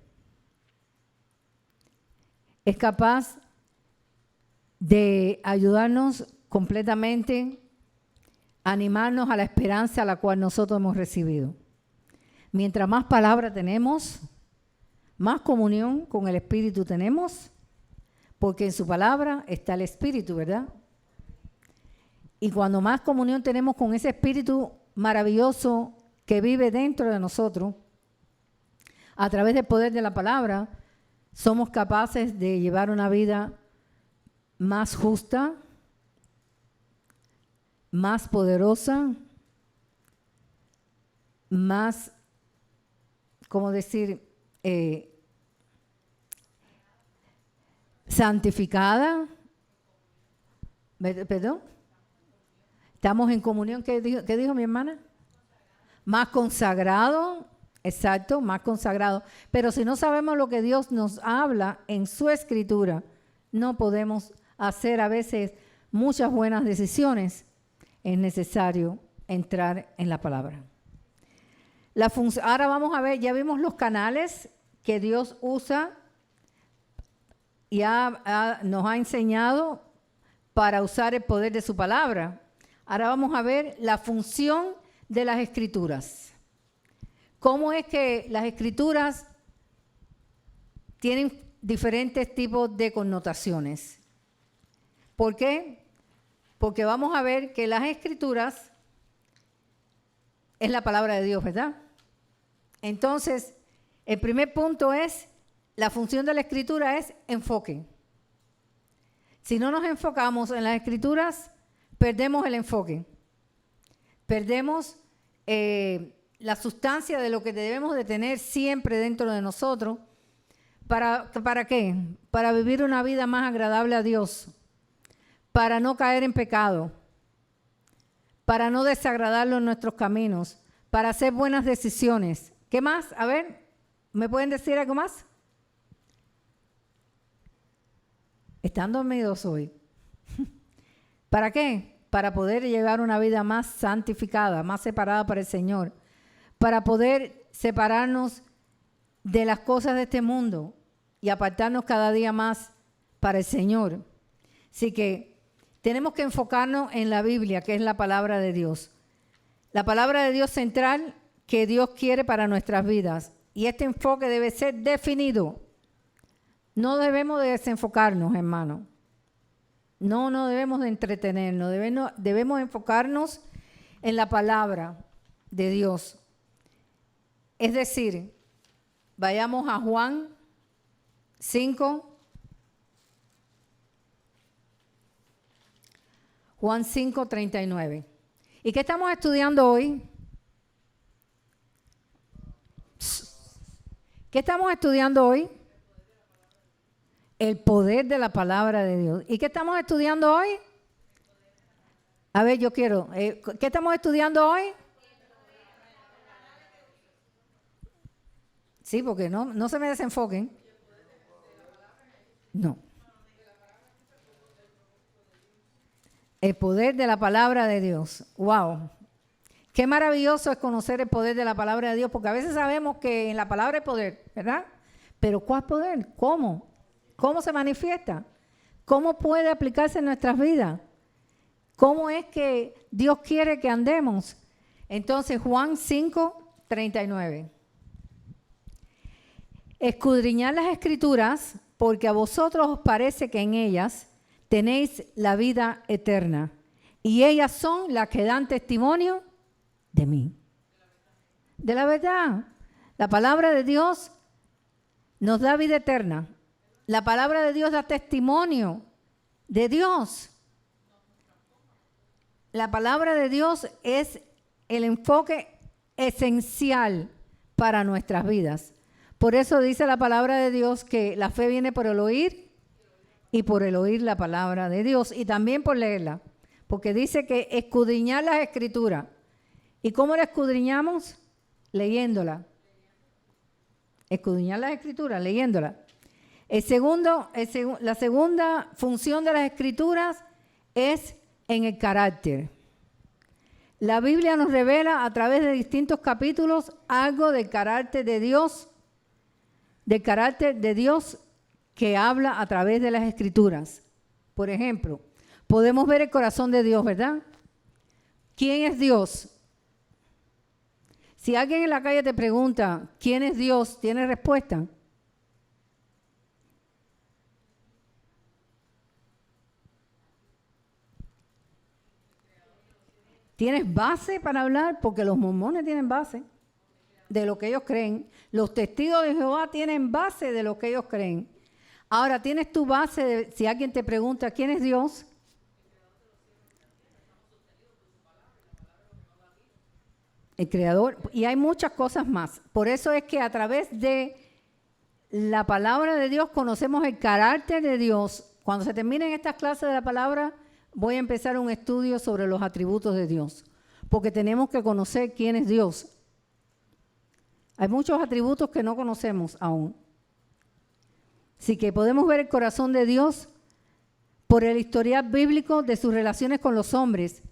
Es capaz de ayudarnos completamente, animarnos a la esperanza a la cual nosotros hemos recibido. Mientras más palabra tenemos, más comunión con el Espíritu tenemos, porque en su palabra está el Espíritu, ¿verdad? Y cuando más comunión tenemos con ese Espíritu maravilloso que vive dentro de nosotros, a través del poder de la palabra, somos capaces de llevar una vida más justa, más poderosa, más, ¿cómo decir?, santificada. ¿Perdón? Estamos en comunión. ¿Qué dijo mi hermana? Más consagrado. Exacto, más consagrado. Pero si no sabemos lo que Dios nos habla en su Escritura, no podemos hacer a veces muchas buenas decisiones. Es necesario entrar en la palabra. Ahora vamos a ver, ya vimos los canales que Dios usa y nos ha enseñado para usar el poder de su palabra. Ahora vamos a ver la función de las Escrituras. ¿Cómo es que las Escrituras tienen diferentes tipos de connotaciones? ¿Por qué? Porque vamos a ver que las Escrituras es la palabra de Dios, ¿verdad? Entonces, el primer punto es, la función de la Escritura es enfoque. Si no nos enfocamos en las Escrituras, perdemos el enfoque. Perdemos la sustancia de lo que debemos de tener siempre dentro de nosotros. ¿Para qué? Para vivir una vida más agradable a Dios. Para no caer en pecado. Para no desagradarlo en nuestros caminos. Para hacer buenas decisiones. ¿Qué más? A ver, ¿me pueden decir algo más? Están dormidos hoy. ¿Para qué? Para poder llevar una vida más santificada, más separada para el Señor. Para poder separarnos de las cosas de este mundo y apartarnos cada día más para el Señor. Así que tenemos que enfocarnos en la Biblia, que es la palabra de Dios. La palabra de Dios central que Dios quiere para nuestras vidas. Y este enfoque debe ser definido. No debemos de desenfocarnos, hermano. No debemos de entretenernos. Debemos enfocarnos en la palabra de Dios. Es decir, vayamos a Juan 5. Juan 5, 39. ¿Y qué estamos estudiando hoy? ¿Qué estamos estudiando hoy? El poder de la palabra de Dios. ¿Y qué estamos estudiando hoy? A ver, yo quiero. ¿Qué estamos estudiando hoy? Sí, porque no se me desenfoquen. No. El poder de la palabra de Dios. ¡Wow! Qué maravilloso es conocer el poder de la palabra de Dios, porque a veces sabemos que en la palabra hay poder, ¿verdad? Pero ¿cuál poder? ¿Cómo? ¿Cómo se manifiesta? ¿Cómo puede aplicarse en nuestras vidas? ¿Cómo es que Dios quiere que andemos? Entonces, Juan 5, 39. Escudriñad las Escrituras, porque a vosotros os parece que en ellas tenéis la vida eterna, y ellas son las que dan testimonio de mí. De la verdad. La palabra de Dios nos da vida eterna. La palabra de Dios da testimonio de Dios. La palabra de Dios es el enfoque esencial para nuestras vidas. Por eso dice la palabra de Dios que la fe viene por el oír y por el oír la palabra de Dios y también por leerla. Porque dice que escudriñar las Escrituras. ¿Y cómo la escudriñamos? Leyéndola. Escudriñar las Escrituras, leyéndola. La segunda función de las Escrituras es en el carácter. La Biblia nos revela a través de distintos capítulos algo del carácter de Dios que habla a través de las Escrituras. Por ejemplo, podemos ver el corazón de Dios, ¿verdad? ¿Quién es Dios? Si alguien en la calle te pregunta, ¿quién es Dios? ¿Tienes respuesta? ¿Tienes base para hablar? Porque los mormones tienen base de lo que ellos creen. Los testigos de Jehová tienen base de lo que ellos creen. Ahora, ¿tienes tu base de si alguien te pregunta, ¿quién es Dios? El creador. Y hay muchas cosas más. Por eso es que a través de la palabra de Dios conocemos el carácter de Dios. Cuando se terminen estas clases de la palabra, voy a empezar un estudio sobre los atributos de Dios. Porque tenemos que conocer quién es Dios. Hay muchos atributos que no conocemos aún. Así que podemos ver el corazón de Dios por el historial bíblico de sus relaciones con los hombres.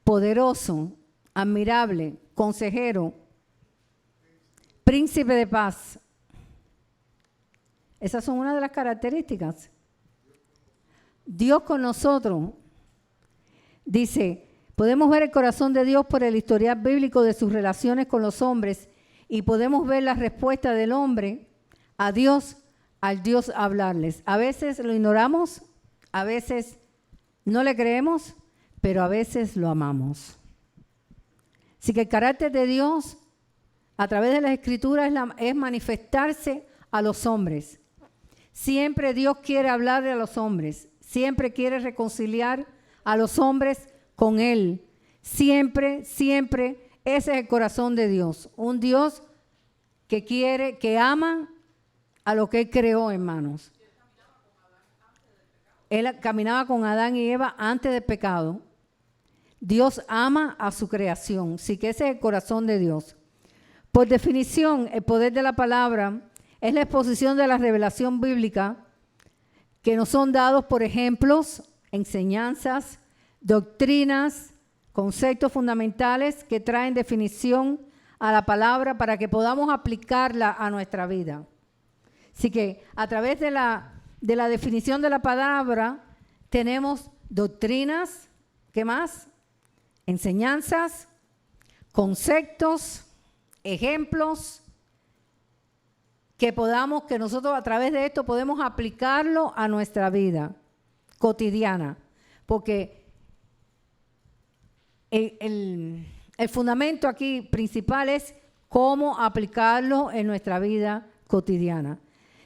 Poderoso, admirable, consejero, príncipe de paz. Esas son una de las características. Dios con nosotros. Dice, podemos ver el corazón de Dios por el historial bíblico de sus relaciones con los hombres y podemos ver la respuesta del hombre a Dios al Dios hablarles. A veces lo ignoramos, a veces no le creemos, pero a veces lo amamos. Así que el carácter de Dios a través de las Escrituras es manifestarse a los hombres. Siempre Dios quiere hablarle a los hombres. Siempre quiere reconciliar a los hombres con Él. Siempre, siempre, ese es el corazón de Dios. Un Dios que quiere, que ama a lo que Él creó, hermanos. Él caminaba con Adán y Eva antes del pecado. Dios ama a su creación. Sí que ese es el corazón de Dios. Por definición, el poder de la palabra es la exposición de la revelación bíblica que nos son dados por ejemplos, enseñanzas, doctrinas, conceptos fundamentales que traen definición a la palabra para que podamos aplicarla a nuestra vida. Así que a través de la definición de la palabra tenemos doctrinas, ¿qué más? Enseñanzas, conceptos, ejemplos, que nosotros a través de esto podemos aplicarlo a nuestra vida cotidiana. Porque el fundamento aquí principal es cómo aplicarlo en nuestra vida cotidiana.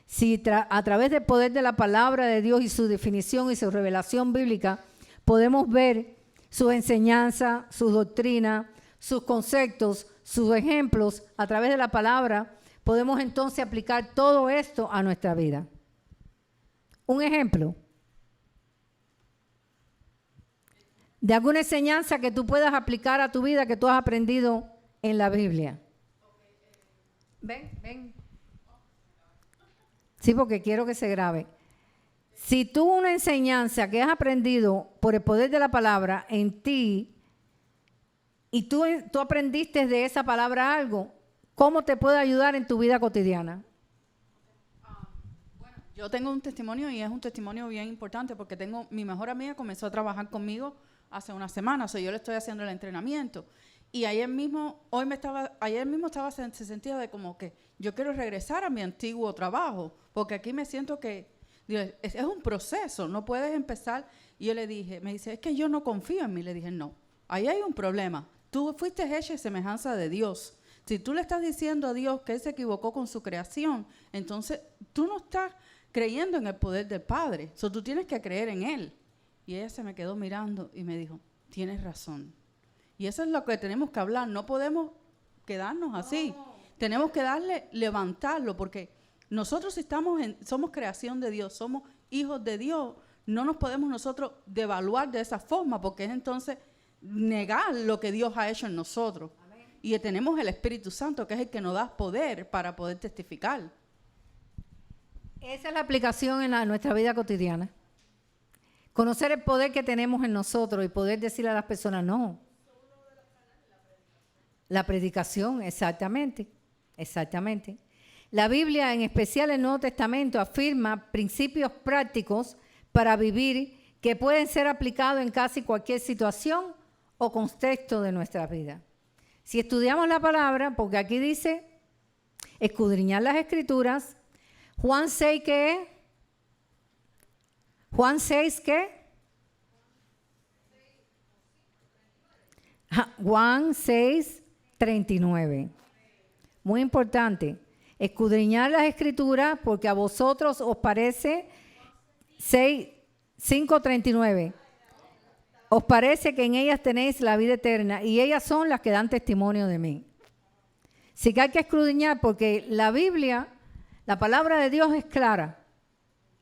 Si a través del poder de la palabra de Dios y su definición y su revelación bíblica podemos ver sus enseñanzas, sus doctrinas, sus conceptos, sus ejemplos a través de la palabra, podemos entonces aplicar todo esto a nuestra vida. Un ejemplo de alguna enseñanza que tú puedas aplicar a tu vida que tú has aprendido en la Biblia. Ven. Sí, porque quiero que se grabe. Si tú una enseñanza que has aprendido por el poder de la palabra en ti y tú aprendiste de esa palabra algo, ¿cómo te puede ayudar en tu vida cotidiana? Bueno, yo tengo un testimonio y es un testimonio bien importante porque mi mejor amiga comenzó a trabajar conmigo hace una semana, yo le estoy haciendo el entrenamiento. Y ayer mismo estaba en ese sentido de como que yo quiero regresar a mi antiguo trabajo, porque aquí me siento que es un proceso, no puedes empezar. Y yo le dije, me dice, es que yo no confío en mí. Le dije, no, ahí hay un problema. Tú fuiste hecha en semejanza de Dios. Si tú le estás diciendo a Dios que Él se equivocó con su creación, entonces tú no estás creyendo en el poder del Padre. Tú tienes que creer en Él. Y ella se me quedó mirando y me dijo, tienes razón. Y eso es lo que tenemos que hablar. No podemos quedarnos así. Tenemos que levantarlo, porque nosotros somos creación de Dios, somos hijos de Dios. No nos podemos nosotros devaluar de esa forma, porque es entonces negar lo que Dios ha hecho en nosotros. Amén. Y tenemos el Espíritu Santo, que es el que nos da poder para poder testificar. Esa es la aplicación en nuestra vida cotidiana. Conocer el poder que tenemos en nosotros y poder decirle a las personas, no. La predicación, exactamente. La Biblia, en especial el Nuevo Testamento, afirma principios prácticos para vivir que pueden ser aplicados en casi cualquier situación o contexto de nuestra vida. Si estudiamos la palabra, porque aquí dice escudriñar las Escrituras, Juan 6, ¿qué es? Juan 6, ¿qué? Juan 6, 39. Muy importante. Escudriñar las Escrituras porque a vosotros os parece 5:39. Os parece que en ellas tenéis la vida eterna y ellas son las que dan testimonio de mí. Sí que hay que escudriñar porque la Biblia, la palabra de Dios es clara.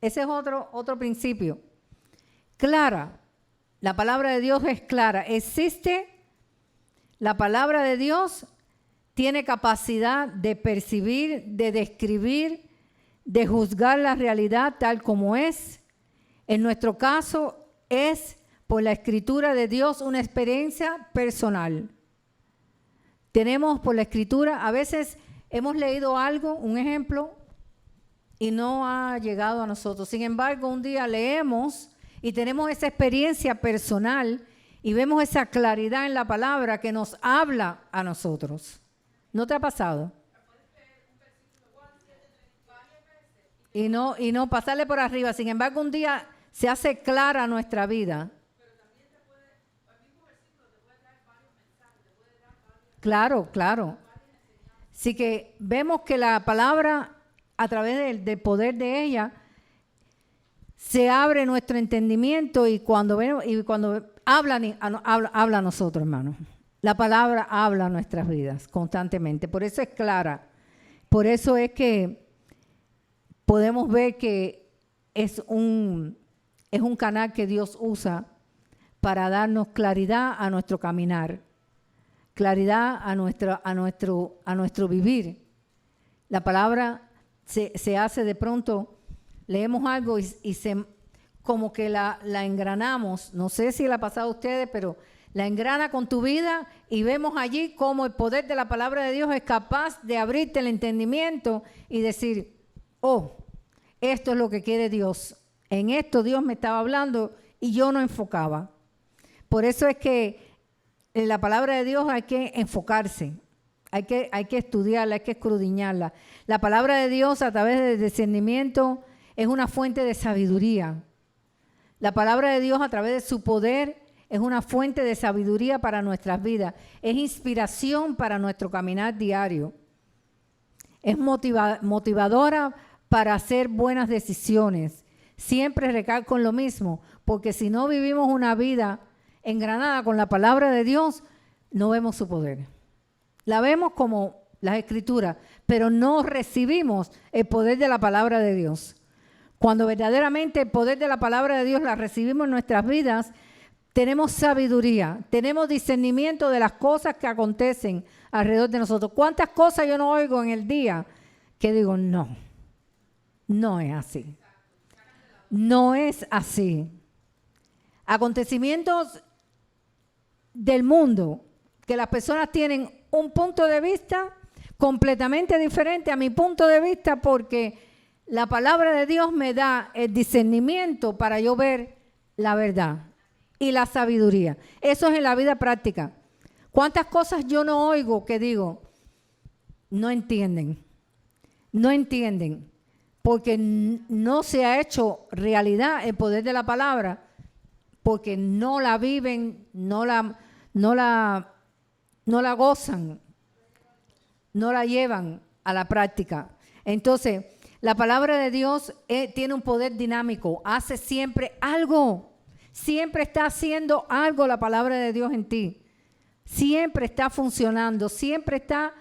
Ese es otro principio. Clara. La palabra de Dios es clara. Existe, la palabra de Dios tiene capacidad de percibir, de describir, de juzgar la realidad tal como es. En nuestro caso es por la escritura de Dios una experiencia personal. Tenemos por la escritura, a veces hemos leído algo, un ejemplo, y no ha llegado a nosotros. Sin embargo, un día leemos y tenemos esa experiencia personal y vemos esa claridad en la palabra que nos habla a nosotros. ¿No te ha pasado? Y no pasarle por arriba. Sin embargo, un día se hace clara nuestra vida. Claro. Así que vemos que la palabra, a través del poder de ella, se abre nuestro entendimiento y cuando habla a nosotros, hermanos. La palabra habla a nuestras vidas constantemente. Por eso es clara. Por eso es que podemos ver que es un canal que Dios usa para darnos claridad a nuestro caminar, claridad a nuestro vivir. La palabra se hace de pronto, leemos algo y como que la engranamos. No sé si le ha pasado a ustedes, pero la engrana con tu vida y vemos allí cómo el poder de la palabra de Dios es capaz de abrirte el entendimiento y decir, oh, esto es lo que quiere Dios. En esto Dios me estaba hablando y yo no enfocaba. Por eso es que en la palabra de Dios hay que enfocarse, hay que estudiarla, hay que escudriñarla. La palabra de Dios a través del discernimiento es una fuente de sabiduría. La palabra de Dios a través de su poder es una fuente de sabiduría para nuestras vidas. Es inspiración para nuestro caminar diario. Es motivadora para hacer buenas decisiones. Siempre recalco en lo mismo, porque si no vivimos una vida engranada con la palabra de Dios, no vemos su poder. La vemos como las Escrituras, pero no recibimos el poder de la palabra de Dios. Cuando verdaderamente el poder de la palabra de Dios la recibimos en nuestras vidas, tenemos sabiduría, tenemos discernimiento de las cosas que acontecen alrededor de nosotros. ¿Cuántas cosas yo no oigo en el día que digo, no es así? No es así. Acontecimientos del mundo que las personas tienen un punto de vista completamente diferente a mi punto de vista, porque la palabra de Dios me da el discernimiento para yo ver la verdad y la sabiduría. Eso es en la vida práctica. ¿Cuántas cosas yo no oigo que digo, no entienden, porque no se ha hecho realidad el poder de la palabra, porque no la viven, no la gozan, no la llevan a la práctica? Entonces, la palabra de Dios tiene un poder dinámico, hace siempre algo, siempre está haciendo algo la palabra de Dios en ti, siempre está funcionando, siempre está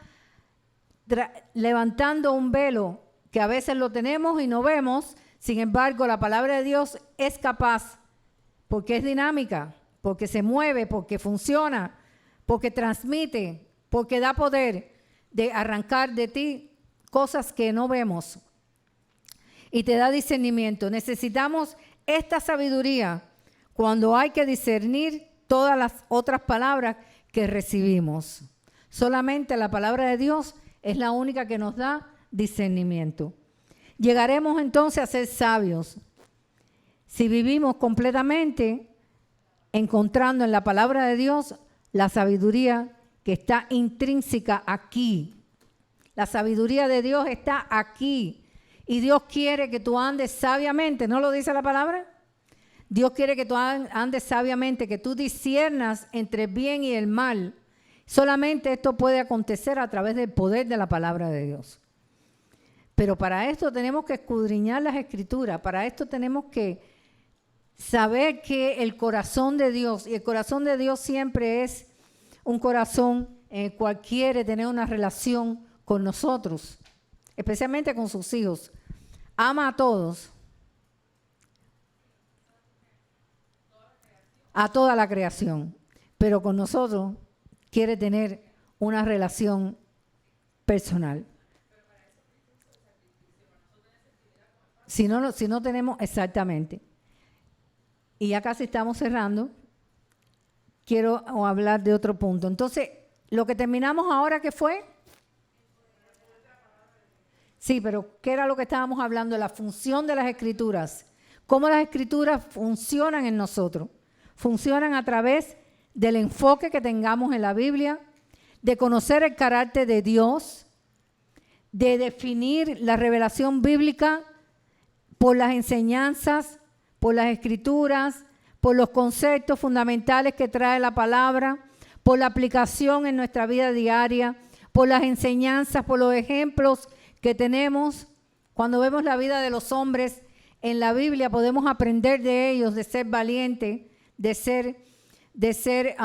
levantando un velo que a veces lo tenemos y no vemos. Sin embargo, la palabra de Dios es capaz, porque es dinámica, porque se mueve, porque funciona, porque transmite, porque da poder de arrancar de ti cosas que no vemos y te da discernimiento. Necesitamos esta sabiduría cuando hay que discernir todas las otras palabras que recibimos. Solamente la palabra de Dios es la única que nos da discernimiento. Llegaremos entonces a ser sabios si vivimos completamente encontrando en la palabra de Dios la sabiduría que está intrínseca aquí. La sabiduría de Dios está aquí. Y Dios quiere que tú andes sabiamente. ¿No lo dice la palabra? Dios quiere que tú andes sabiamente, que tú disciernas entre el bien y el mal. Solamente esto puede acontecer a través del poder de la palabra de Dios. Pero para esto tenemos que escudriñar las Escrituras. Para esto tenemos que saber que el corazón de Dios, y el corazón de Dios siempre es un corazón en el cual quiere tener una relación con nosotros, especialmente con sus hijos. Ama a todos, a toda la creación, pero con nosotros quiere tener una relación personal. Si no tenemos, exactamente. Y ya casi estamos cerrando. Quiero hablar de otro punto. Entonces, lo que terminamos ahora, ¿qué fue? Sí, pero ¿qué era lo que estábamos hablando? La función de las Escrituras. ¿Cómo las Escrituras funcionan en nosotros? Funcionan a través del enfoque que tengamos en la Biblia, de conocer el carácter de Dios, de definir la revelación bíblica por las enseñanzas, por las Escrituras, por los conceptos fundamentales que trae la palabra, por la aplicación en nuestra vida diaria, por las enseñanzas, por los ejemplos que tenemos. Cuando vemos la vida de los hombres en la Biblia, podemos aprender de ellos, de ser valientes, de ser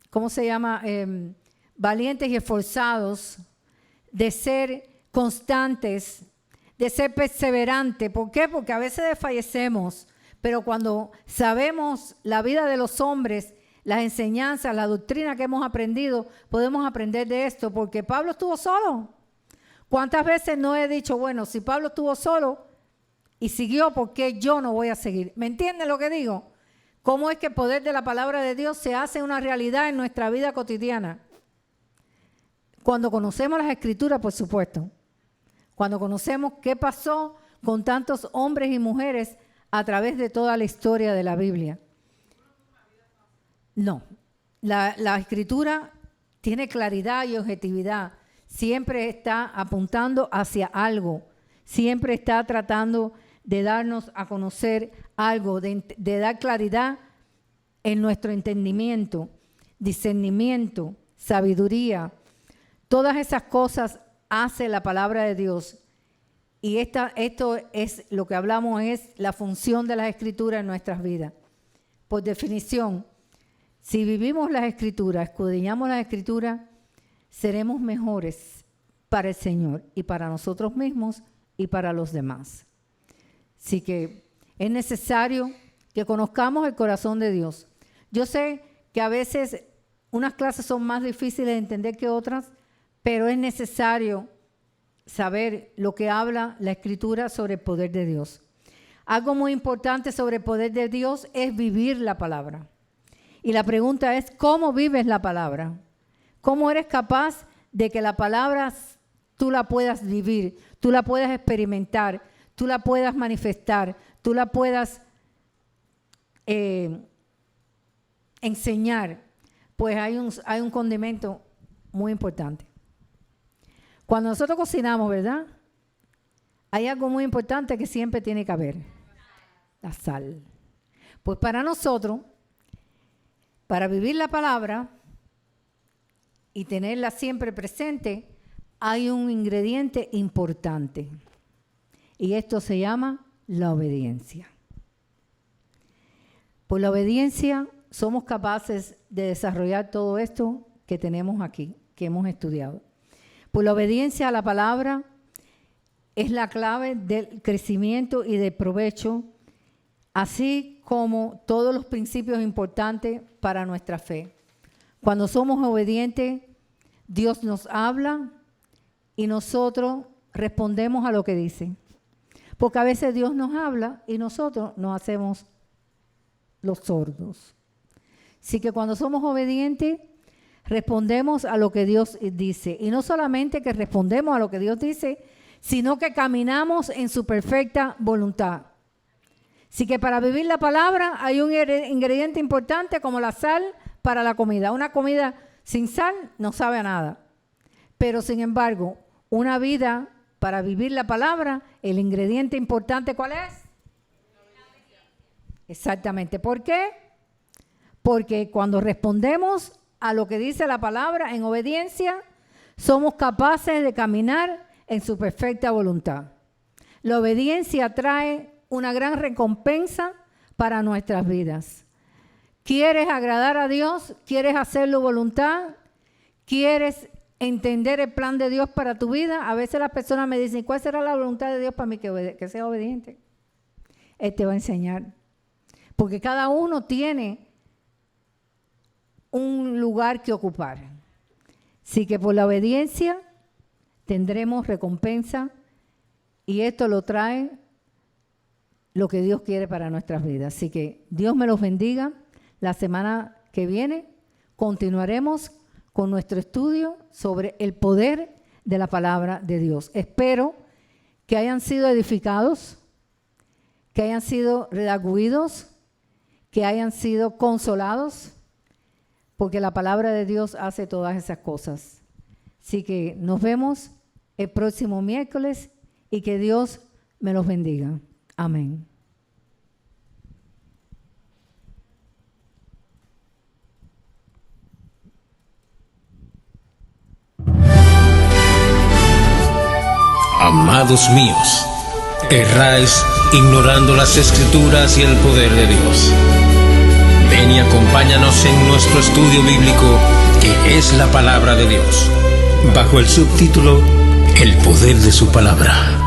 ¿cómo se llama? Valientes y esforzados, de ser constantes, de ser perseverantes. ¿Por qué? Porque a veces desfallecemos, pero cuando sabemos la vida de los hombres, las enseñanzas, la doctrina que hemos aprendido, podemos aprender de esto, porque Pablo estuvo solo. ¿Cuántas veces no he dicho, bueno, si Pablo estuvo solo y siguió, ¿por qué yo no voy a seguir? ¿Me entienden lo que digo? ¿Cómo es que el poder de la palabra de Dios se hace una realidad en nuestra vida cotidiana? Cuando conocemos las Escrituras, por supuesto. Cuando conocemos qué pasó con tantos hombres y mujeres a través de toda la historia de la Biblia. No, la Escritura tiene claridad y objetividad. Siempre está apuntando hacia algo. Siempre está tratando de darnos a conocer algo, de dar claridad en nuestro entendimiento, discernimiento, sabiduría. Todas esas cosas hace la palabra de Dios. Y esto es lo que hablamos, es la función de las Escrituras en nuestras vidas. Por definición, si vivimos las Escrituras, escudriñamos las Escrituras, seremos mejores para el Señor y para nosotros mismos y para los demás. Así que es necesario que conozcamos el corazón de Dios. Yo sé que a veces unas clases son más difíciles de entender que otras, pero es necesario saber lo que habla la Escritura sobre el poder de Dios. Algo muy importante sobre el poder de Dios es vivir la palabra. Y la pregunta es, ¿cómo vives la palabra? ¿Cómo eres capaz de que la palabra tú la puedas vivir, tú la puedas experimentar, tú la puedas manifestar, tú la puedas enseñar? Pues hay un condimento muy importante. Cuando nosotros cocinamos, ¿verdad? Hay algo muy importante que siempre tiene que haber. La sal. Pues para nosotros, para vivir la palabra y tenerla siempre presente, hay un ingrediente importante. Y esto se llama la obediencia. Por la obediencia somos capaces de desarrollar todo esto que tenemos aquí, que hemos estudiado. Por la obediencia a la palabra es la clave del crecimiento y del provecho, así como todos los principios importantes para nuestra fe. Cuando somos obedientes, Dios nos habla y nosotros respondemos a lo que dice. Porque a veces Dios nos habla y nosotros nos hacemos los sordos. Así que cuando somos obedientes, respondemos a lo que Dios dice. Y no solamente que respondemos a lo que Dios dice, sino que caminamos en su perfecta voluntad. Así que para vivir la palabra hay un ingrediente importante como la sal para la comida. Una comida sin sal no sabe a nada. Pero sin embargo, una vida para vivir la palabra, el ingrediente importante, ¿cuál es? Exactamente. ¿Por qué? Porque cuando respondemos a lo que dice la palabra en obediencia, somos capaces de caminar en su perfecta voluntad. La obediencia trae una gran recompensa para nuestras vidas. ¿Quieres agradar a Dios? ¿Quieres hacer su voluntad? ¿Quieres entender el plan de Dios para tu vida? A veces las personas me dicen, ¿cuál será la voluntad de Dios para mí? Que sea obediente. Él te va a enseñar. Porque cada uno tiene un lugar que ocupar. Así que por la obediencia tendremos recompensa y esto lo trae lo que Dios quiere para nuestras vidas. Así que Dios me los bendiga. La semana que viene continuaremos con nuestro estudio sobre el poder de la palabra de Dios. Espero que hayan sido edificados, que hayan sido redargüidos, que hayan sido consolados, porque la palabra de Dios hace todas esas cosas. Así que nos vemos el próximo miércoles y que Dios me los bendiga. Amén. Amados míos, erráis ignorando las Escrituras y el poder de Dios. Ven y acompáñanos en nuestro estudio bíblico, que es la palabra de Dios, bajo el subtítulo El poder de su palabra.